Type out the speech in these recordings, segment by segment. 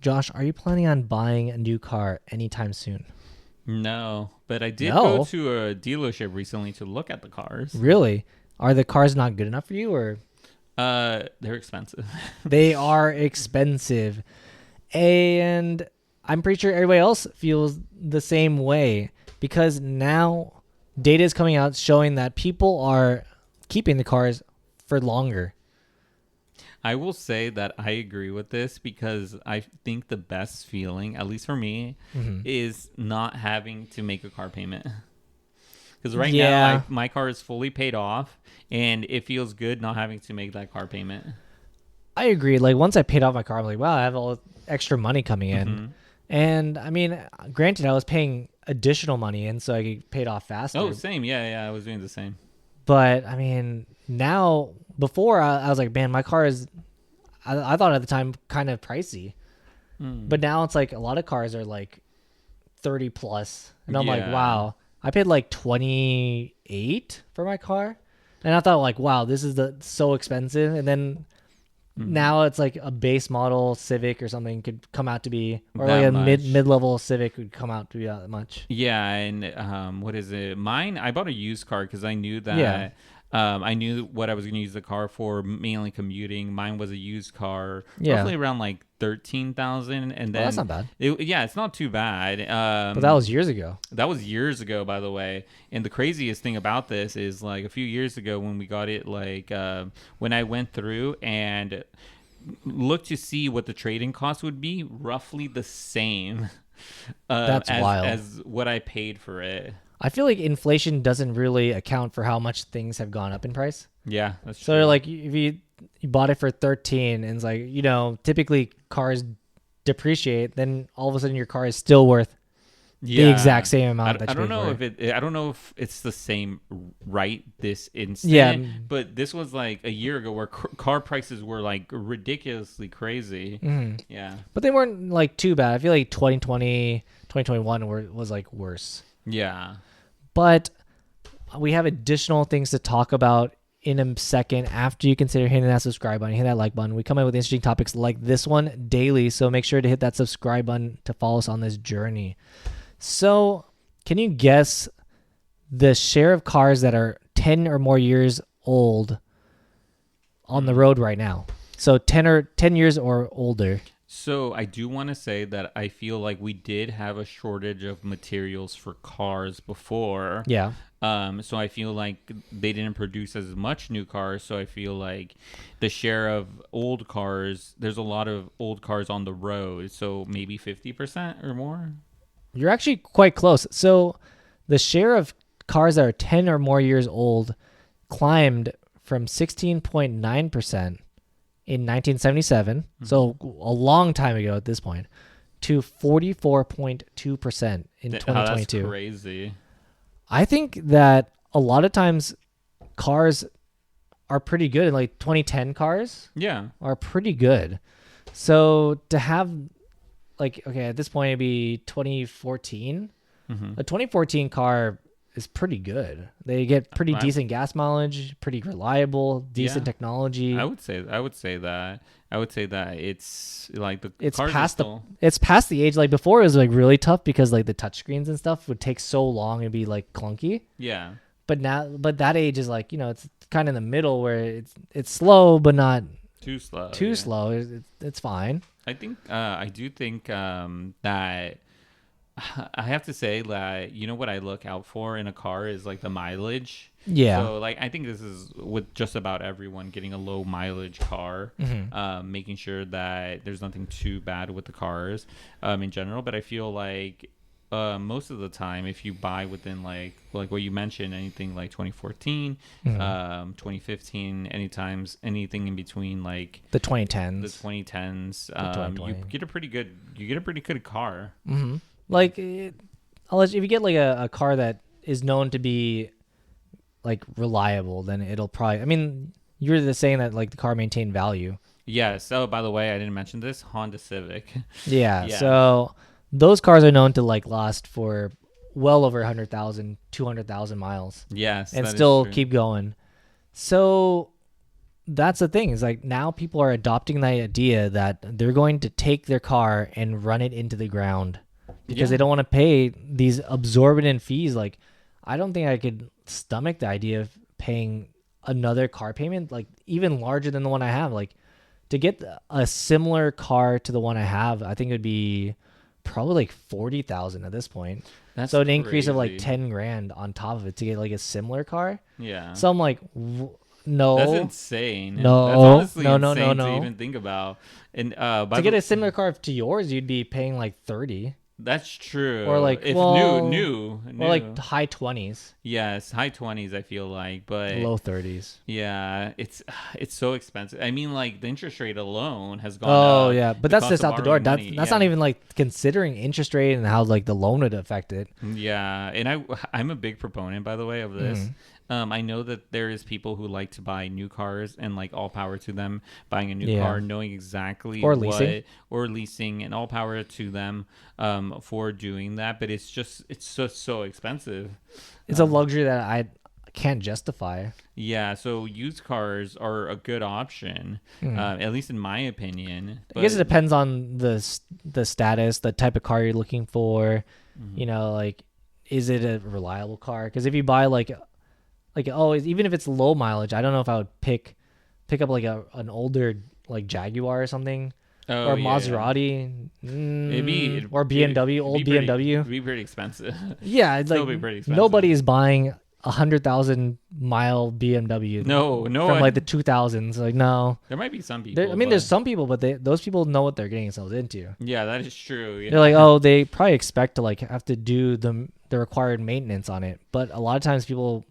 Josh, are you planning on buying a new car anytime soon? No, but I did go No. to a dealership recently to look at the cars. Really? Are the cars not good enough for you, or They're expensive. they are expensive? And I'm pretty sure everybody else feels the same way because now data is coming out showing that people are keeping the cars for longer. I will say that I agree with this because I think the best feeling, at least for me, Hmm. is not having to make a car payment. Because right now, Yeah, my car is fully paid off, and it feels good not having to make that car payment. I agree. Like once I paid off my car, I'm like, wow, I have all extra money coming in. hmm And I mean, granted, I was paying additional money in so I could pay it off Oh, faster. same. Yeah, I was doing the same. But I mean, now before I was like, man, my car is. I thought at the time kind of pricey, Mm. but now it's like a lot of cars are like 30 plus, and I'm like, Yeah. wow, I paid like 28 for my car, and I thought like, wow, this is so expensive, and then hmm now it's like a base model Civic or something could come out to be, or like That a much. mid level Civic would come out to be that much. Yeah, and what is it? Mine, I bought a used car because I knew Yeah, that I knew what I was going to use the car for, mainly commuting. Mine was a used car, yeah. roughly around like 13,000, and Well, that's then not bad, yeah, it's not too bad. but that was years ago. That was years ago, by the way. And the craziest thing about this is like a few years ago when we got it, like when I went through and looked to see what the trading cost would be, roughly the same That's wild. as what I paid for it. I feel like inflation doesn't really account for how much things have gone up in price. Yeah, that's So true. like if you bought it for 13 and it's like, typically cars depreciate, then all of a sudden your car is still worth the exact Yeah. same amount that I you don't paid know for if it. I don't know if it's the same right this Yeah, instant, but this was like a year ago where car prices were like ridiculously crazy. mhm. Yeah. But they weren't like too bad. I feel like 2020, 2021 was like worse. Yeah. But we have additional things to talk about in a second after you consider hitting that subscribe button, hit that like button. We come up with interesting topics like this one daily, so make sure to hit that subscribe button to follow us on this journey. So, can you guess the share of cars that are 10 or more years old on the road right now? So 10 years or older. So I do want to say that I feel like we did have a shortage of materials for cars before. Yeah. So I feel like they didn't produce as much new cars. So I feel like the share of old cars, there's a lot of old cars on the road. So maybe 50% or more. You're actually quite close. So, the share of cars that are 10 or more years old climbed from 16.9% in 1977, so a long time ago at this point, to 44.2% in Oh, that's 2022. crazy. I think that a lot of times cars are pretty good. Like 2010 cars Yeah. are pretty good. So to have like okay, at this point it'd be 2014. hmm A 2014 car is pretty good. They get pretty I, decent gas mileage, pretty reliable, decent yeah. technology. I would say that. I would say that it's like the It's cars are past the still. it's past the age like before it was like really tough because like the touchscreens and stuff would take so long and be like clunky. Yeah. But that age is like, it's kind of in the middle where it's slow but not Too slow. too Yeah. slow. It's fine. I do think that I have to say that what I look out for in a car is like the mileage. Yeah. So like I think this is with just about everyone getting a low mileage car, Mhm. making sure that there's nothing too bad with the cars in general. But I feel like most of the time, if you buy within like what you mentioned, anything like 2014, Mhm. 2015, anything in between like The the 2010s, 2010s, the 2020. you get a pretty good car. Mhm. Like unless if you get like a car that is known to be like reliable, then it'll probably. I mean, you're the saying that like the car maintained value. Yeah. So by the way, I didn't mention this Honda Civic. Yeah. Yeah. So those cars are known to like last for well over 100,000, 200,000 miles Yes, and that is still true. keep going. So that's the thing is like now people are adopting the idea that they're going to take their car and run it into the ground because they don't want to pay these exorbitant fees. Like, I don't think I could stomach the idea of paying another car payment like even larger than the one I have. Like, to get a similar car to the one I have, I think it would be probably like 40,000 at this point. That's so an increase of like crazy. 10 grand on top of it to get like a similar car. Yeah. So I'm like, no. That's insane. No. That's honestly No, no, insane no, to no. even think about. And To get a similar car to yours, you'd be paying like 30 that's true. or like if well, new, or like high 20s, yes, high 20s. I feel like, but low 30s. yeah, it's so expensive. I mean, like the interest rate alone has gone Oh up. yeah, but The that's cost just of out the door. borrowing money, That's yeah. not even like considering interest rate and how like the loan would affect it. Yeah, and I'm a big proponent, by the way, of this. Mm. I know that there is people who like to buy new cars, and like all power to them buying a new Yeah. car, knowing exactly Or what leasing. or leasing, and all power to them for doing that. But it's so expensive. It's a luxury that I can't justify. Yeah, so used cars are a good option, at least in my opinion. I guess it depends on the status, the type of car you're looking for. You know, like, is it a reliable car? Because if you buy like oh, even if it's low mileage, I don't know if I would pick up like an older like Jaguar or something, or Maserati, or BMW, old BMW. It'd be pretty expensive. Yeah, it's Still like be pretty expensive. nobody is buying 100,000 mile BMW. No, from like the 2000s. Like, no. there might be some people. I mean, there's some people, but those people know what they're getting themselves into. Yeah, that is true. Yeah. They're like, oh, they probably expect to like have to do the required maintenance on it. But a lot of times people,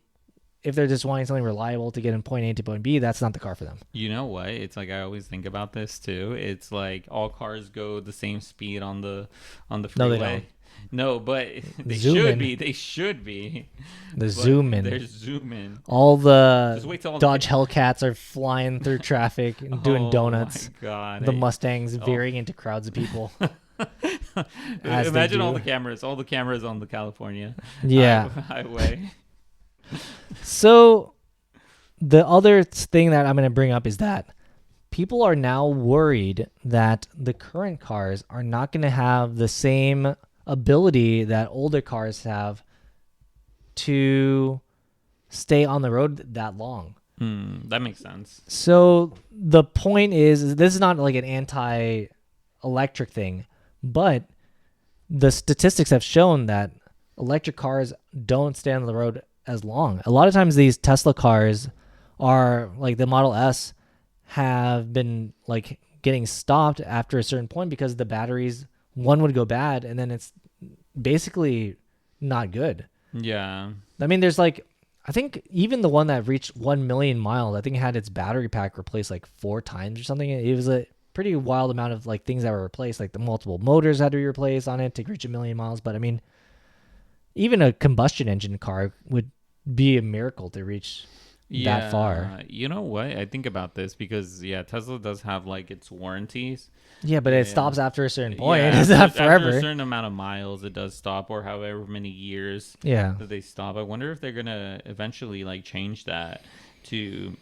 if they're just wanting something reliable to get in point A to point B, that's not the car for them. You know what? It's like I always think about this too. It's like all cars go the same speed on the freeway. No, they don't. No, but they Zoom should in. be. They should be. The But zoom in. They're zooming. All the Just wait till all Dodge Hellcats are flying through traffic and doing donuts. Oh my god! The Mustangs veering into crowds of people. as they Imagine all do. the cameras on the California Yeah. highway. So the other thing that I'm going to bring up is that people are now worried that the current cars are not going to have the same ability that older cars have to stay on the road that long. That makes sense. So the point is, this is not like an anti-electric thing, but the statistics have shown that electric cars don't stay on the road as long. A lot of times these Tesla cars are like the Model S have been like getting stopped after a certain point because the batteries, one would go bad and then it's basically not good. Yeah. I mean, there's like, I think even the one that reached 1 million miles, I think it had its battery pack replaced like 4 times or something. It was a pretty wild amount of like things that were replaced, like the multiple motors had to be replaced on it to reach 1 million miles. But I mean, even a combustion engine car would be a miracle to reach that far. You know what? I think about this because Tesla does have like its warranties. Yeah, but it stops after a certain point. Yeah, It's not after a forever. certain amount of miles, it does stop, or however many years Yeah. that they stop. I wonder if they're gonna eventually like change that to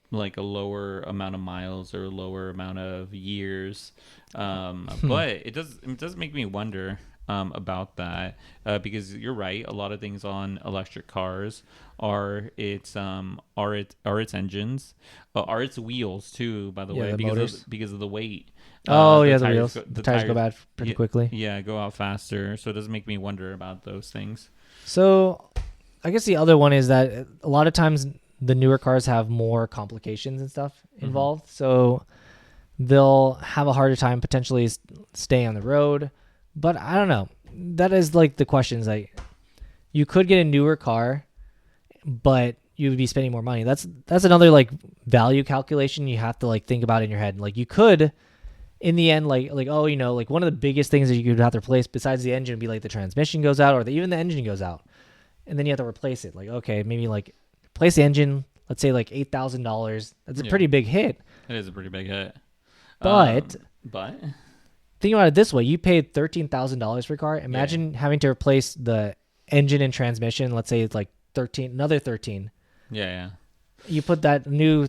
like a lower amount of miles or a lower amount of years. But it does make me wonder about that because you're right. A lot of things on electric cars are its engines, are its wheels too. By the Yeah, way, the motors. because of the weight. Oh, the yeah, the tires wheels. The tires go bad pretty quickly. Yeah, go out faster. So it does make me wonder about those things. So I guess the other one is that a lot of times the newer cars have more complications and stuff involved. So they'll have a harder time potentially staying on the road. But I don't know. That is like the questions. Like, you could get a newer car, but you would be spending more money. That's another like value calculation you have to like think about in your head. Like, you could, in the end, like oh, you know, like one of the biggest things that you could have to replace besides the engine would be like the transmission goes out, or even the engine goes out, and then you have to replace it. Like, okay, maybe like replace the engine. Let's say like $8,000. That's a pretty big hit. It is a pretty big hit. But But think about it this way: you paid $13,000 for a car. Imagine having to replace the engine and transmission. Let's say it's like another 13. yeah. You put that new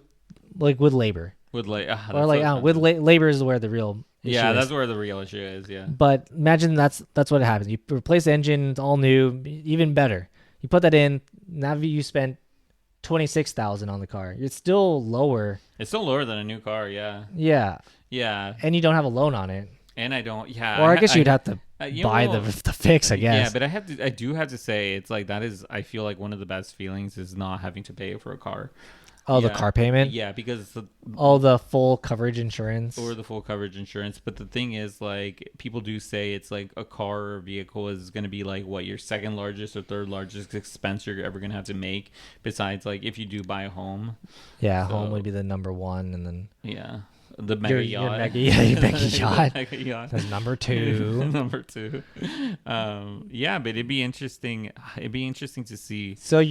like with labor, With like, or like with labor is where the real issue yeah, is. that's where the real issue is. Yeah. But imagine that's what happens. You replace the engine, it's all new, even better. You put that in. Now you spent 26,000 on the car. It's still lower. It's still lower than a new car. Yeah. Yeah, Yeah. and you don't have a loan on it. And I don't. Yeah. Or I guess you'd have to you buy know, the fix, I guess. Yeah, but I do have to say, it's like that is. I feel like one of the best feelings is not having to pay for a car. Oh, Yeah. the car payment. Yeah, because The full coverage insurance. or the full coverage insurance. But the thing is, like, people do say it's like a car or vehicle is going to be like what your second largest or third largest expense you're ever going to have to make, besides like if you do buy a home. Yeah, So- home would be the number one, and then Yeah, the mega yacht. your mega yacht. Mega yacht. That's number two. Number two. Yeah, but it'd be interesting. It'd be interesting to see So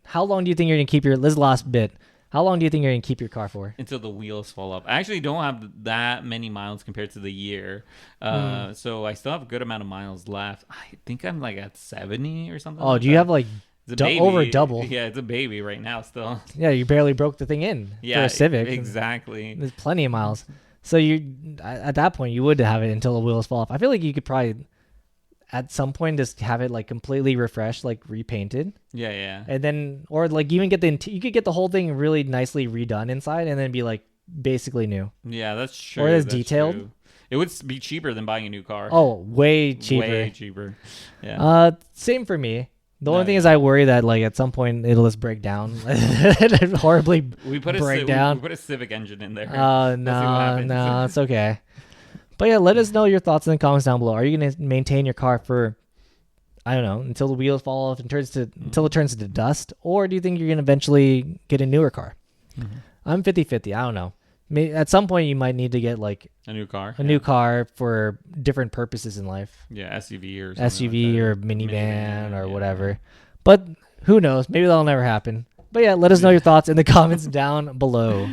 how long do you think you're gonna keep your? This is the last bit. How long do you think you're gonna keep your car for? until the wheels fall off. I actually don't have that many miles compared to the year, so I still have a good amount of miles left. I think I'm like at 70 or something. Oh, like do you that. have like It's a baby. over double? Yeah, it's a baby right now still. Yeah, you barely broke the thing in for Yeah, a Civic. exactly. There's plenty of miles. So at that point you would have it until the wheels fall off. I feel like you could probably at some point just have it like completely refreshed, like repainted, Yeah, yeah. and then or like even get you could get the whole thing really nicely redone inside, and then be like basically new. Yeah, that's true. Or as that's detailed. true. It would be cheaper than buying a new car. Oh, way cheaper. Way cheaper. Yeah. Same for me. The No, only thing yeah. is I worry that like at some point it'll just break down, horribly we put break we down. put a Civic engine in there. Oh, We'll see what happens. no, it's okay. But yeah, let us know your thoughts in the comments down below. Are you going to maintain your car for, I don't know, until the wheels fall off and until it turns into dust? Or do you think you're going to eventually get a newer car? Mm-hmm. I'm 50-50. I don't know. At some point you might need to get like A new car. a new car for different purposes in life. Yeah, SUV or something SUV like or that. minivan or yeah. whatever. But who knows? Maybe that'll never happen. But yeah, let us know your thoughts in the comments down below.